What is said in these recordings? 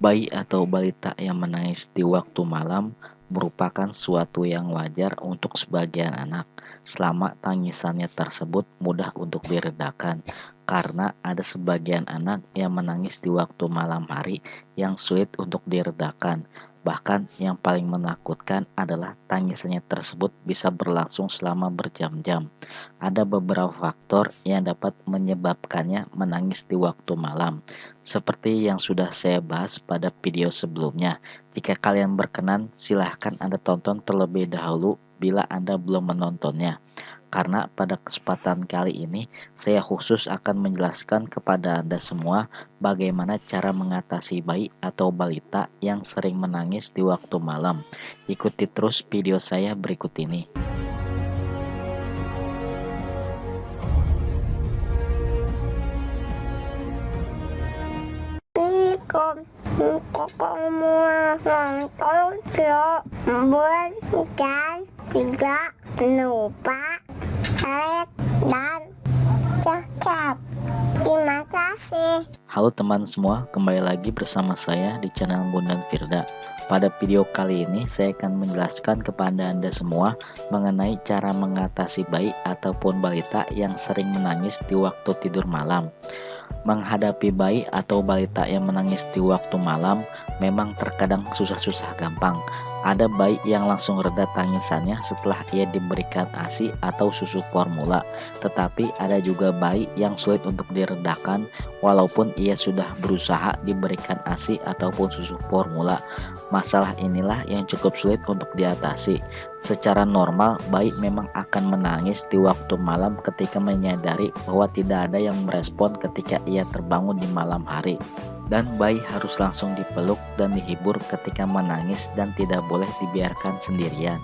Bayi atau balita yang menangis di waktu malam merupakan suatu yang wajar untuk sebagian anak, selama tangisannya tersebut mudah untuk diredakan. Karena ada sebagian anak yang menangis di waktu malam hari yang sulit untuk diredakan. Bahkan yang paling menakutkan adalah tangisannya tersebut bisa berlangsung selama berjam-jam. Ada beberapa faktor yang dapat menyebabkannya menangis di waktu malam, seperti yang sudah saya bahas pada video sebelumnya. Jika kalian berkenan, silahkan Anda tonton terlebih dahulu bila Anda belum menontonnya. Karena pada kesempatan kali ini, saya khusus akan menjelaskan kepada Anda semua bagaimana cara mengatasi bayi atau balita yang sering menangis di waktu malam. Ikuti terus video saya berikut ini. Kamu nonton buat dan tidak lupa like dan subscribe. Terima kasih. Halo teman semua, kembali lagi bersama saya di channel Bondan Firda. Pada video kali ini saya akan menjelaskan kepada Anda semua mengenai cara mengatasi bayi ataupun balita yang sering menangis di waktu tidur malam. Menghadapi bayi atau balita yang menangis di waktu malam memang terkadang susah-susah gampang. Ada bayi yang langsung reda tangisannya setelah ia diberikan ASI atau susu formula. Tetapi ada juga bayi yang sulit untuk diredakan walaupun ia sudah berusaha diberikan ASI ataupun susu formula. Masalah inilah yang cukup sulit untuk diatasi. Secara normal, bayi memang akan menangis di waktu malam ketika menyadari bahwa tidak ada yang merespon ketika ia terbangun di malam hari. Dan bayi harus langsung dipeluk dan dihibur ketika menangis dan tidak boleh dibiarkan sendirian.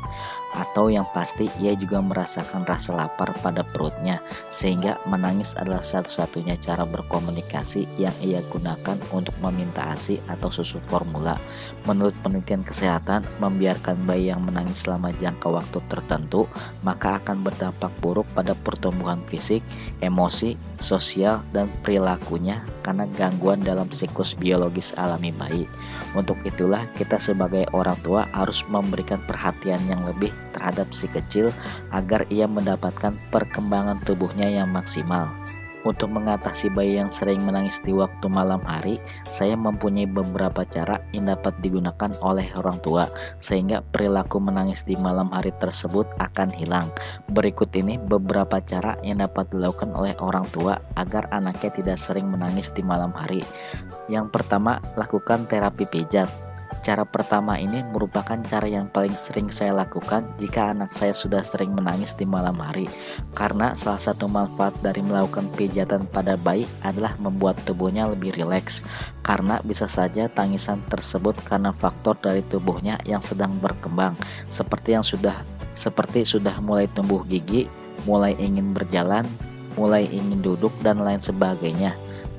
Atau yang pasti ia juga merasakan rasa lapar pada perutnya, sehingga menangis adalah satu-satunya cara berkomunikasi yang ia gunakan untuk meminta ASI atau susu formula. Menurut penelitian kesehatan, membiarkan bayi yang menangis selama jangka waktu tertentu maka akan berdampak buruk pada pertumbuhan fisik, emosi, sosial, dan perilakunya karena gangguan dalam siklus biologis alami bayi. Untuk itulah kita sebagai orang tua harus memberikan perhatian yang lebih terhadap si kecil agar ia mendapatkan perkembangan tubuhnya yang maksimal. Untuk mengatasi bayi yang sering menangis di waktu malam hari, saya mempunyai beberapa cara yang dapat digunakan oleh orang tua sehingga perilaku menangis di malam hari tersebut akan hilang. Berikut ini beberapa cara yang dapat dilakukan oleh orang tua agar anaknya tidak sering menangis di malam hari. Yang pertama, lakukan terapi pijat. Cara pertama ini merupakan cara yang paling sering saya lakukan jika anak saya sudah sering menangis di malam hari, karena salah satu manfaat dari melakukan pijatan pada bayi adalah membuat tubuhnya lebih rileks, karena bisa saja tangisan tersebut karena faktor dari tubuhnya yang sedang berkembang, seperti sudah mulai tumbuh gigi, mulai ingin berjalan, mulai ingin duduk, dan lain sebagainya.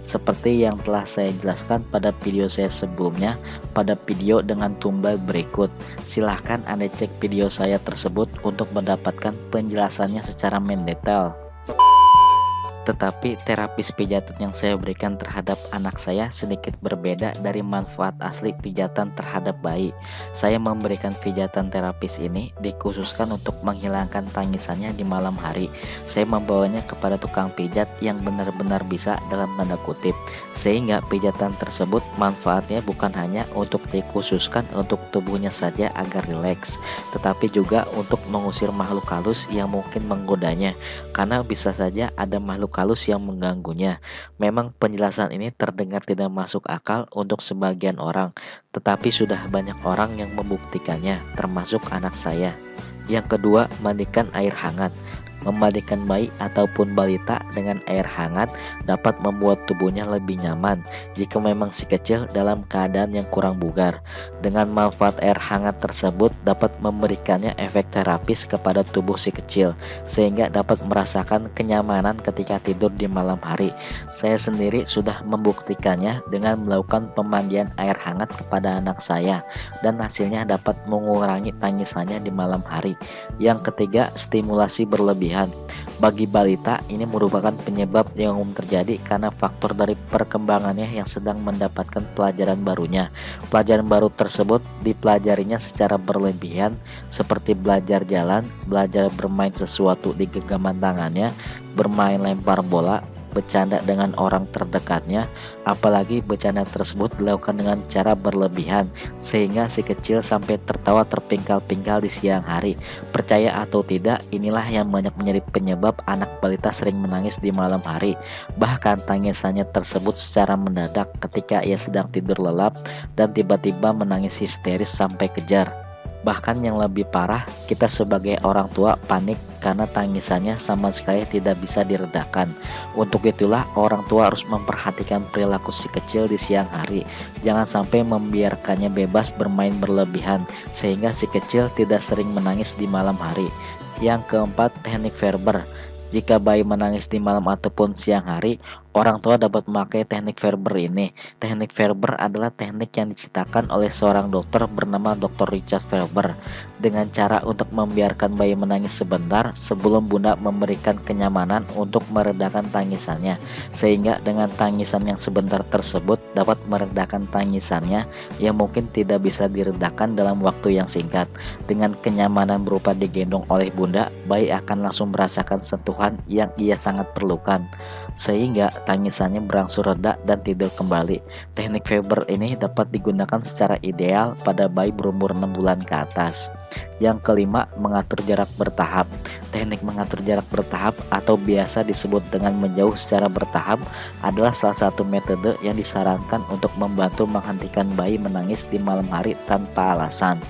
Seperti yang telah saya jelaskan pada video saya sebelumnya, pada video dengan tumbal berikut. Silahkan Anda cek video saya tersebut untuk mendapatkan penjelasannya secara mendetail. Tetapi terapis pijatan yang saya berikan terhadap anak saya sedikit berbeda dari manfaat asli pijatan terhadap bayi. Saya memberikan pijatan terapis ini dikhususkan untuk menghilangkan tangisannya di malam hari. Saya membawanya kepada tukang pijat yang benar-benar bisa dalam tanda kutip, sehingga pijatan tersebut manfaatnya bukan hanya untuk dikhususkan untuk tubuhnya saja agar rileks, tetapi juga untuk mengusir makhluk halus yang mungkin menggodanya, karena bisa saja ada makhluk halus yang mengganggunya. Memang penjelasan ini terdengar tidak masuk akal untuk sebagian orang, tetapi sudah banyak orang yang membuktikannya, termasuk anak saya. Yang kedua, mandikan air hangat. Memandikan bayi ataupun balita dengan air hangat dapat membuat tubuhnya lebih nyaman jika memang si kecil dalam keadaan yang kurang bugar. Dengan manfaat air hangat tersebut dapat memberikannya efek terapis kepada tubuh si kecil, sehingga dapat merasakan kenyamanan ketika tidur di malam hari. Saya sendiri sudah membuktikannya dengan melakukan pemandian air hangat kepada anak saya, dan hasilnya dapat mengurangi tangisannya di malam hari. Yang ketiga, stimulasi berlebihan. Bagi balita, ini merupakan penyebab yang umum terjadi karena faktor dari perkembangannya yang sedang mendapatkan pelajaran barunya. Pelajaran baru tersebut dipelajarinya secara berlebihan, seperti belajar jalan, belajar bermain sesuatu di genggaman tangannya, bermain lempar bola, bercanda dengan orang terdekatnya, apalagi bercanda tersebut dilakukan dengan cara berlebihan sehingga si kecil sampai tertawa terpingkal-pingkal di siang hari. Percaya atau tidak, inilah yang banyak menjadi penyebab anak balita sering menangis di malam hari. Bahkan tangisannya tersebut secara mendadak ketika ia sedang tidur lelap dan tiba-tiba menangis histeris sampai kejar. Bahkan yang lebih parah, kita sebagai orang tua panik karena tangisannya sama sekali tidak bisa diredakan. Untuk itulah orang tua harus memperhatikan perilaku si kecil di siang hari. Jangan sampai membiarkannya bebas bermain berlebihan sehingga si kecil tidak sering menangis di malam hari. Yang keempat, teknik Verber. Jika bayi menangis di malam ataupun siang hari, orang tua dapat memakai teknik Verber ini. Teknik Verber adalah teknik yang diciptakan oleh seorang dokter bernama Dr. Richard Verber dengan cara untuk membiarkan bayi menangis sebentar sebelum bunda memberikan kenyamanan untuk meredakan tangisannya, sehingga dengan tangisan yang sebentar tersebut dapat meredakan tangisannya yang mungkin tidak bisa diredakan dalam waktu yang singkat. Dengan kenyamanan berupa digendong oleh bunda, bayi akan langsung merasakan sentuhan yang ia sangat perlukan, sehingga tangisannya berangsur reda dan tidur kembali. Teknik Verber ini dapat digunakan secara ideal pada bayi berumur 6 bulan ke atas. Yang kelima, mengatur jarak bertahap. Teknik mengatur jarak bertahap atau biasa disebut dengan menjauh secara bertahap adalah salah satu metode yang disarankan untuk membantu menghentikan bayi menangis di malam hari tanpa alasan.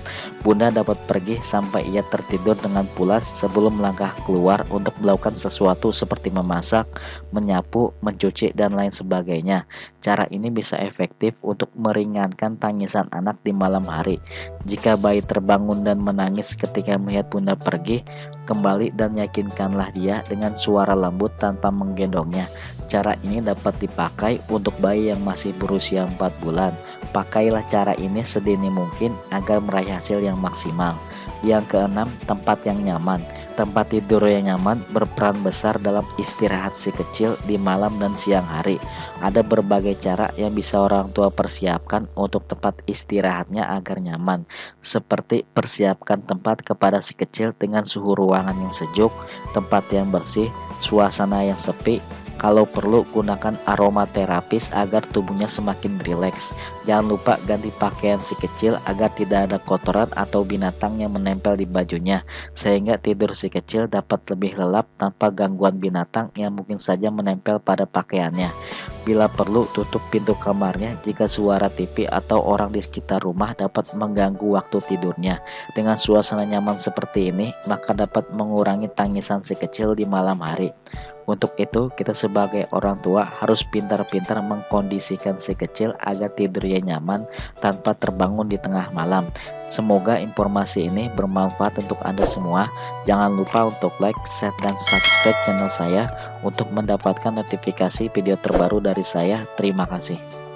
Bunda dapat pergi sampai ia tertidur dengan pulas sebelum melangkah keluar untuk melakukan sesuatu seperti memasak, menyapu, mencuci, dan lain sebagainya. Cara ini bisa efektif untuk meringankan tangisan anak di malam hari. Jika bayi terbangun dan menangis ketika melihat bunda pergi, kembali dan yakinkanlah dia dengan suara lembut tanpa menggendongnya. Cara ini dapat dipakai untuk bayi yang masih berusia 4 bulan. Pakailah cara ini sedini mungkin agar meraih hasil yang maksimal. Yang keenam, tempat yang nyaman. Tempat tidur yang nyaman berperan besar dalam istirahat si kecil di malam dan siang hari. Ada berbagai cara yang bisa orang tua persiapkan untuk tempat istirahatnya agar nyaman, seperti persiapkan tempat kepada si kecil dengan suhu ruangan yang sejuk, tempat yang bersih, suasana yang sepi. Kalau perlu, gunakan aromaterapis agar tubuhnya semakin rileks. Jangan lupa ganti pakaian si kecil agar tidak ada kotoran atau binatang yang menempel di bajunya, sehingga tidur si kecil dapat lebih lelap tanpa gangguan binatang yang mungkin saja menempel pada pakaiannya. Bila perlu, tutup pintu kamarnya jika suara TV atau orang di sekitar rumah dapat mengganggu waktu tidurnya. Dengan suasana nyaman seperti ini, maka dapat mengurangi tangisan si kecil di malam hari. Untuk itu, kita sebagai orang tua harus pintar-pintar mengkondisikan si kecil agar tidurnya nyaman tanpa terbangun di tengah malam. Semoga informasi ini bermanfaat untuk Anda semua. Jangan lupa untuk like, share, dan subscribe channel saya untuk mendapatkan notifikasi video terbaru dari saya. Terima kasih.